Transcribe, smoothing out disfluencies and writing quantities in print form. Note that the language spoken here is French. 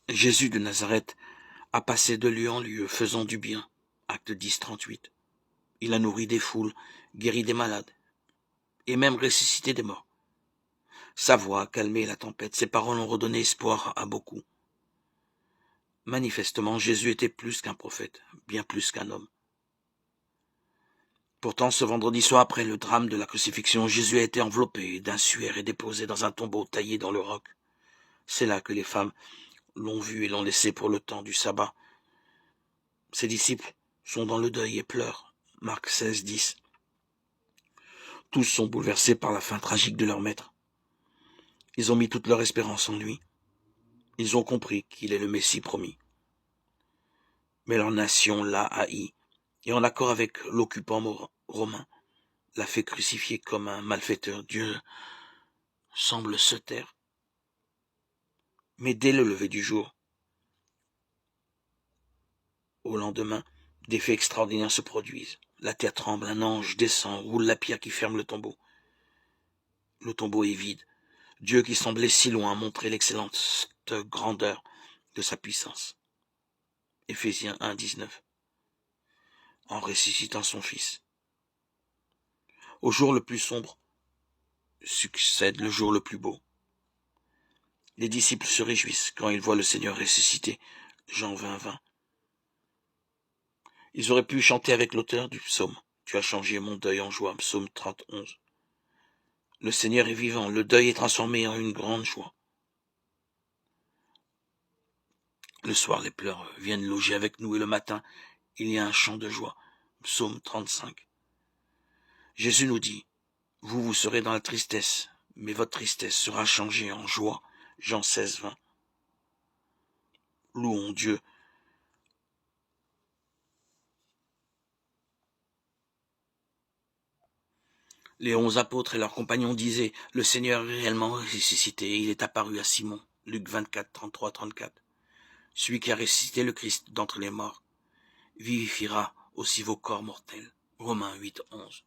Jésus de Nazareth a passé de lieu en lieu, faisant du bien. Acte 10, 38. Il a nourri des foules, guéri des malades, et même ressuscité des morts. Sa voix a calmé la tempête, ses paroles ont redonné espoir à beaucoup. Manifestement, Jésus était plus qu'un prophète, bien plus qu'un homme. Pourtant, ce vendredi soir, après le drame de la crucifixion, Jésus a été enveloppé d'un suaire et déposé dans un tombeau taillé dans le roc. C'est là que les femmes l'ont vu et l'ont laissé pour le temps du sabbat. Ses disciples sont dans le deuil et pleurent. Marc 16, 10. Tous sont bouleversés par la fin tragique de leur maître. Ils ont mis toute leur espérance en lui. Ils ont compris qu'il est le Messie promis. Mais leur nation l'a haï, et en accord avec l'occupant romain, l'a fait crucifier comme un malfaiteur. Dieu semble se taire. Mais dès le lever du jour, au lendemain, des faits extraordinaires se produisent. La terre tremble, un ange descend, roule la pierre qui ferme le tombeau. Le tombeau est vide. Dieu qui semblait si loin a montré l'excellente grandeur de sa puissance. Éphésiens 1, 19. En ressuscitant son Fils. Au jour le plus sombre succède le jour le plus beau. Les disciples se réjouissent quand ils voient le Seigneur ressuscité. Jean 20, 20. Ils auraient pu chanter avec l'auteur du psaume. Tu as changé mon deuil en joie. Psaume 30, 11. Le Seigneur est vivant. Le deuil est transformé en une grande joie. Le soir, les pleurs viennent loger avec nous et le matin, il y a un chant de joie. Psaume 35. Jésus nous dit, vous serez dans la tristesse, mais votre tristesse sera changée en joie. Jean 16, 20. Louons Dieu. Les 11 apôtres et leurs compagnons disaient, le Seigneur est réellement ressuscité, il est apparu à Simon. Luc 24, 33, 34. Celui qui a ressuscité le Christ d'entre les morts vivifiera aussi vos corps mortels. Romains 8, 11.